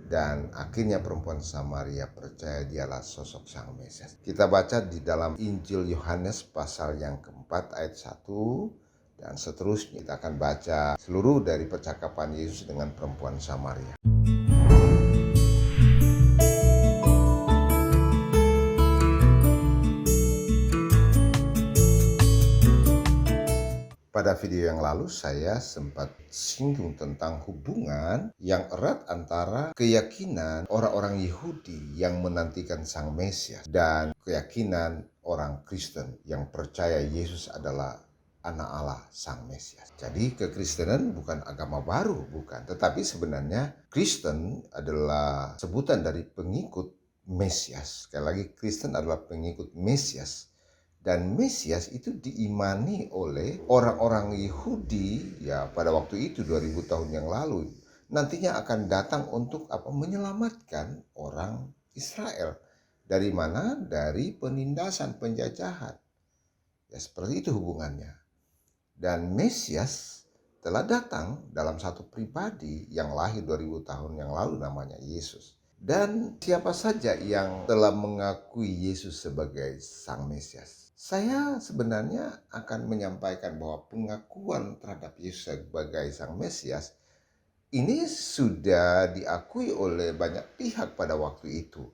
Dan akhirnya perempuan Samaria percaya dialah sosok Sang Mesias. Kita baca di dalam Injil Yohanes pasal yang keempat ayat 1 dan seterusnya. Kita akan baca seluruh dari percakapan Yesus dengan perempuan Samaria. Pada video yang lalu saya sempat singgung tentang hubungan yang erat antara keyakinan orang-orang Yahudi yang menantikan Sang Mesias dan keyakinan orang Kristen yang percaya Yesus adalah anak Allah Sang Mesias. Jadi kekristenan bukan agama baru, bukan. Tetapi sebenarnya Kristen adalah sebutan dari pengikut Mesias. Sekali lagi, Kristen adalah pengikut Mesias. Dan Mesias itu diimani oleh orang-orang Yahudi ya pada waktu itu 2000 tahun yang lalu. Nantinya akan datang untuk menyelamatkan orang Israel. Dari mana? Dari penindasan penjajahan. Ya seperti itu hubungannya. Dan Mesias telah datang dalam satu pribadi yang lahir 2000 tahun yang lalu namanya Yesus. Dan siapa saja yang telah mengakui Yesus sebagai Sang Mesias? Saya sebenarnya akan menyampaikan bahwa pengakuan terhadap Yesus sebagai Sang Mesias ini sudah diakui oleh banyak pihak pada waktu itu.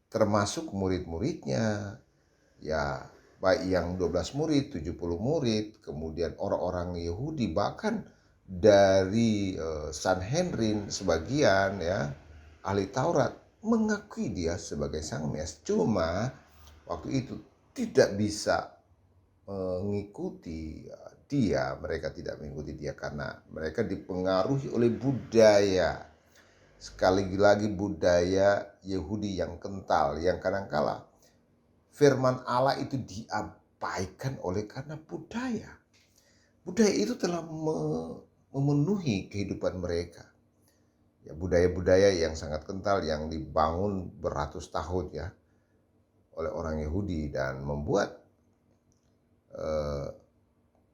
Termasuk murid-muridnya, ya baik yang 12 murid, 70 murid, kemudian orang-orang Yahudi, bahkan dari Sanhedrin sebagian ya, ahli Taurat mengakui dia sebagai Sang Mesias. Cuma waktu itu tidak bisa mengikuti dia, mereka tidak mengikuti dia karena mereka dipengaruhi oleh budaya. Sekali lagi budaya Yahudi yang kental, yang kadangkala firman Allah itu diabaikan oleh karena budaya. Budaya itu telah memenuhi kehidupan mereka. Ya, budaya-budaya yang sangat kental yang dibangun beratus tahun ya oleh orang Yahudi dan membuat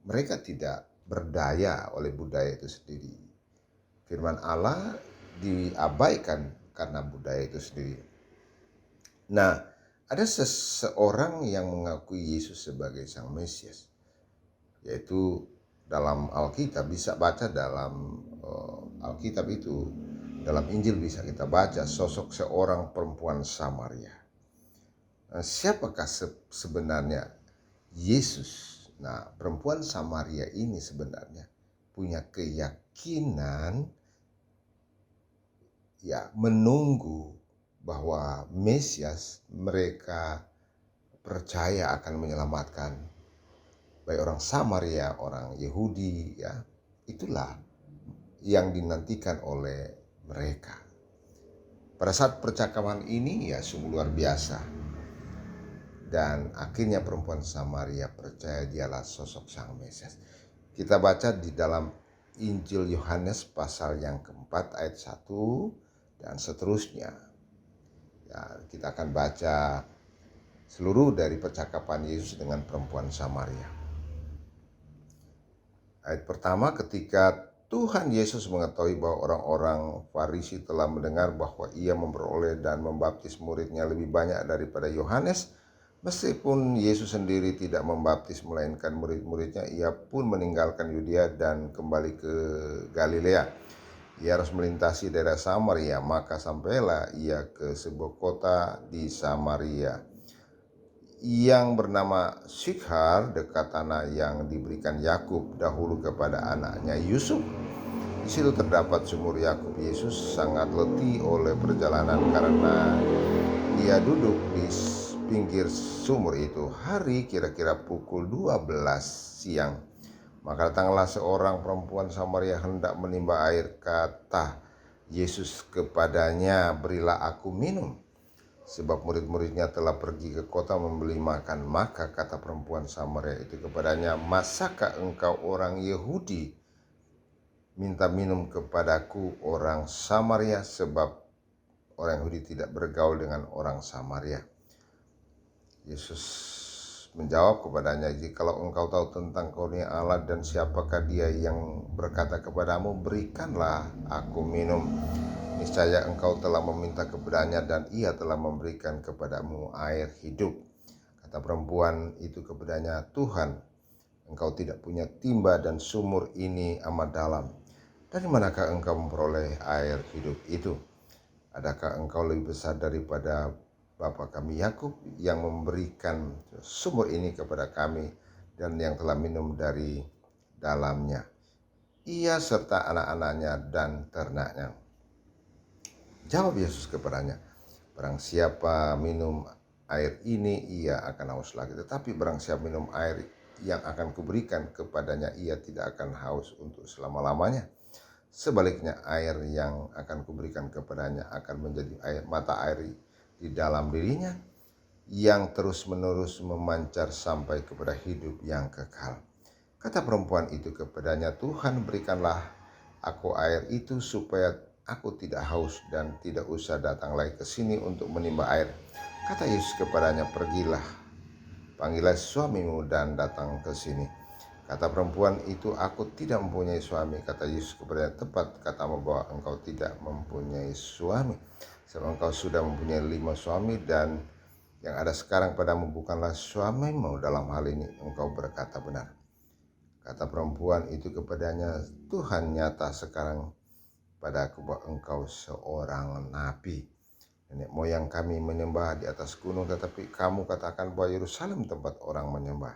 mereka tidak berdaya oleh budaya itu sendiri. Firman Allah diabaikan karena budaya itu sendiri. Nah, ada seseorang yang mengakui Yesus sebagai Sang Mesias, yaitu dalam Alkitab, bisa baca dalam Alkitab itu, dalam Injil bisa kita baca sosok seorang perempuan Samaria. Nah, siapakah sebenarnya Yesus? Nah, perempuan Samaria ini sebenarnya punya keyakinan ya menunggu bahwa Mesias mereka percaya akan menyelamatkan baik orang Samaria, orang Yahudi ya. Itulah yang dinantikan oleh mereka. Pada saat percakapan ini ya sungguh luar biasa. Dan akhirnya perempuan Samaria percaya dialah sosok Sang Mesias. Kita baca di dalam Injil Yohanes pasal yang keempat ayat 1 dan seterusnya. Ya, kita akan baca seluruh dari percakapan Yesus dengan perempuan Samaria. Ayat pertama, ketika Tuhan Yesus mengetahui bahwa orang-orang Farisi telah mendengar bahwa ia memperoleh dan membaptis muridnya lebih banyak daripada Yohanes, meskipun Yesus sendiri tidak membaptis melainkan murid-muridnya, ia pun meninggalkan Yudea dan kembali ke Galilea. Ia harus melintasi daerah Samaria, maka sampailah ia ke sebuah kota di Samaria yang bernama Sykhar, dekat tanah yang diberikan Yakub dahulu kepada anaknya Yusuf. Di situ terdapat sumur Yakub. Yesus sangat letih oleh perjalanan karena ia duduk di pinggir sumur itu. Hari kira-kira pukul 12 siang. Maka datanglah seorang perempuan Samaria hendak menimba air. Kata Yesus kepadanya, "Berilah aku minum." Sebab murid-muridnya telah pergi ke kota membeli makan. Maka kata perempuan Samaria itu kepadanya, "Masakah engkau orang Yahudi minta minum kepadaku orang Samaria?" Sebab orang Yahudi tidak bergaul dengan orang Samaria. Yesus menjawab kepadanya, "Jikalau engkau tahu tentang karunia Allah dan siapakah dia yang berkata kepadamu, berikanlah aku minum. Niscaya engkau telah meminta kepadanya dan ia telah memberikan kepadamu air hidup." Kata perempuan itu kepadanya, "Tuhan, engkau tidak punya timba dan sumur ini amat dalam. Dari manakah engkau memperoleh air hidup itu? Adakah engkau lebih besar daripada bapa kami Yakub yang memberikan sumur ini kepada kami dan yang telah minum dari dalamnya, ia serta anak-anaknya dan ternaknya?" Jawab Yesus kepadanya, "Barang siapa minum air ini, ia akan haus lagi. Tetapi barang siapa minum air yang akan kuberikan kepadanya, ia tidak akan haus untuk selama-lamanya. Sebaliknya, air yang akan kuberikan kepadanya akan menjadi mata air di dalam dirinya, yang terus-menerus memancar sampai kepada hidup yang kekal." Kata perempuan itu kepadanya, "Tuhan, berikanlah aku air itu supaya aku tidak haus dan tidak usah datang lagi ke sini untuk menimba air." Kata Yesus kepadanya, "Pergilah, panggillah suamimu dan datang ke sini." Kata perempuan itu, "Aku tidak mempunyai suami." Kata Yesus kepadanya, "Tepat katamu bahwa engkau tidak mempunyai suami, sebab engkau sudah mempunyai 5 suami, dan yang ada sekarang padamu bukanlah suamimu. Dalam hal ini engkau berkata benar." Kata perempuan itu kepadanya, "Tuhan, nyata sekarang padaku bahwa engkau seorang nabi. Nenek moyang kami menyembah di atas gunung, tetapi kamu katakan bahwa Yerusalem tempat orang menyembah."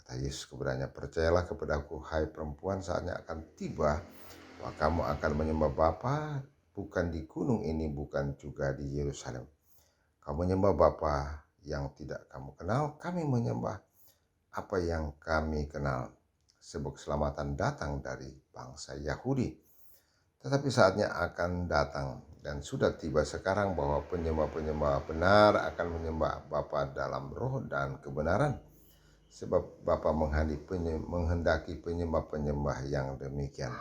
Kata Yesus kepadanya, "Percayalah kepadaku, hai perempuan, saatnya akan tiba bahwa kamu akan menyembah Bapa bukan di gunung ini, bukan juga di Yerusalem. Kamu menyembah Bapa yang tidak kamu kenal, kami menyembah apa yang kami kenal, sebab keselamatan datang dari bangsa Yahudi. Tetapi saatnya akan datang dan sudah tiba sekarang bahwa penyembah-penyembah benar akan menyembah Bapa dalam roh dan kebenaran, sebab Bapa menghendaki penyembah-penyembah yang demikian.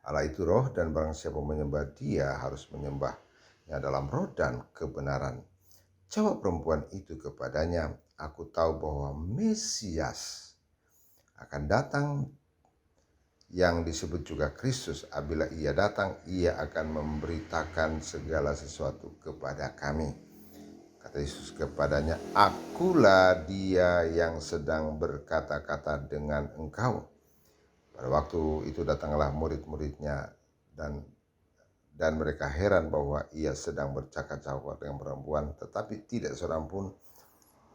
Allah itu roh, dan barang siapa menyembah Dia harus menyembahnya dalam roh dan kebenaran." Jawab perempuan itu kepadanya, "Aku tahu bahwa Mesias akan datang, yang disebut juga Kristus. Apabila ia datang, ia akan memberitakan segala sesuatu kepada kami." Kata Yesus kepadanya, "Akulah dia yang sedang berkata-kata dengan engkau." Pada waktu itu datanglah murid-muridnya dan mereka heran bahwa ia sedang bercakap-cakap dengan perempuan, tetapi tidak seorang pun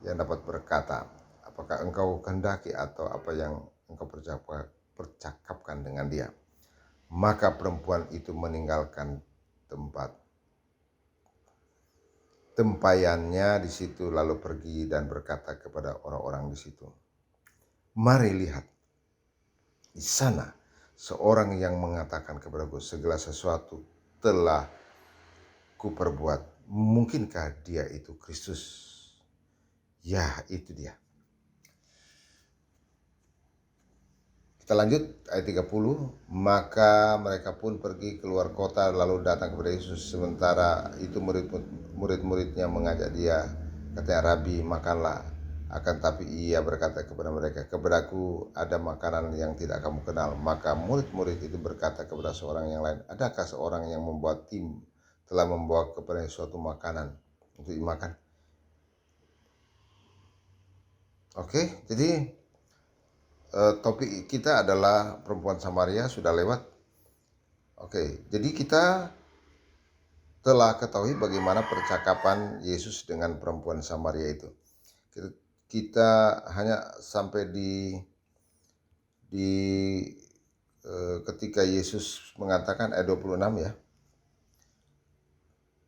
yang dapat berkata, "Apakah engkau kehendaki?" atau "Apa yang engkau percakapkan dengan dia?" Maka perempuan itu meninggalkan tempat tempayannya di situ, lalu pergi dan berkata kepada orang-orang di situ, "Mari lihat, di sana seorang yang mengatakan kepadaku, segala sesuatu telah kuperbuat. Mungkinkah dia itu Kristus?" Ya, itu dia. Kita lanjut ayat 30. Maka mereka pun pergi keluar kota lalu datang kepada Yesus. Sementara itu murid-muridnya mengajak dia. Katanya, "Rabi, makanlah." Akan tapi ia berkata kepada mereka, "Kepadaku ada makanan yang tidak kamu kenal." Maka murid-murid itu berkata kepada seorang yang lain, "Adakah seorang yang membuat telah membawa kepada suatu makanan untuk dimakan?" Oke, jadi topik kita adalah perempuan Samaria, sudah lewat. Oke, jadi kita telah ketahui bagaimana percakapan Yesus dengan perempuan Samaria itu. Kita hanya sampai di ketika Yesus mengatakan ayat 26 ya.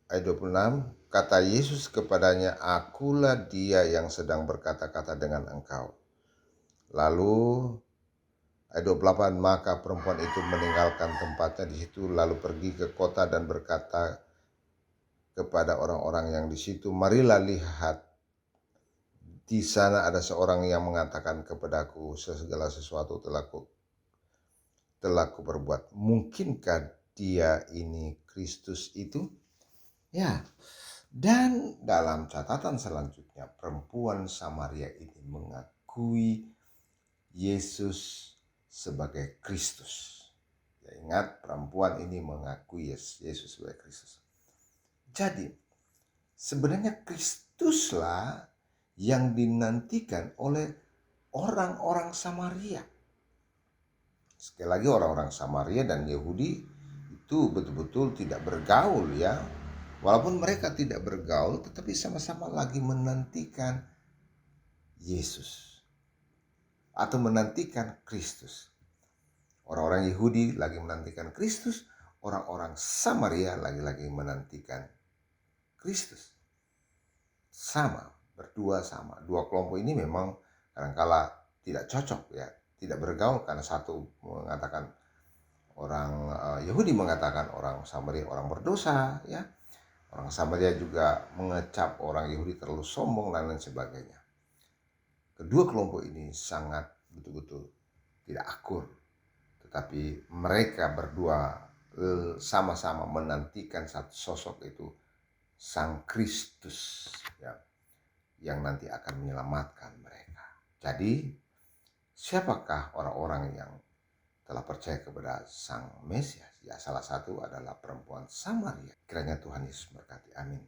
Ayat 26, kata Yesus kepadanya, "Akulah dia yang sedang berkata-kata dengan engkau." Lalu ayat 28, maka perempuan itu meninggalkan tempatnya di situ lalu pergi ke kota dan berkata kepada orang-orang yang di situ, "Marilah lihat, di sana ada seorang yang mengatakan kepadaku, segala sesuatu telah kuperbuat. Mungkinkah dia ini Kristus itu?" Ya, Dan dalam catatan selanjutnya, perempuan Samaria ini mengakui Yesus sebagai Kristus. Ya, ingat, perempuan ini mengakui Yesus sebagai Kristus. Jadi, sebenarnya Kristuslah yang dinantikan oleh orang-orang Samaria. Sekali lagi, orang-orang Samaria dan Yahudi itu betul-betul tidak bergaul ya. Walaupun mereka tidak bergaul, tetapi sama-sama lagi menantikan Yesus atau menantikan Kristus. Orang-orang Yahudi lagi menantikan Kristus, orang-orang Samaria lagi-lagi menantikan Kristus. Sama, berdua sama. Dua kelompok ini memang kadangkala tidak cocok ya, tidak bergaul karena satu mengatakan orang Yahudi mengatakan orang Samaria orang berdosa ya. Orang Samaria juga mengecap orang Yahudi terlalu sombong dan lain sebagainya. Kedua kelompok ini sangat betul-betul tidak akur. Tetapi mereka berdua sama-sama menantikan satu sosok itu, Sang Kristus ya, yang nanti akan menyelamatkan mereka. Jadi siapakah orang-orang yang telah percaya kepada Sang Mesias? Ya, salah satu adalah perempuan Samaria. Kiranya Tuhan Yesus berkati. Amin.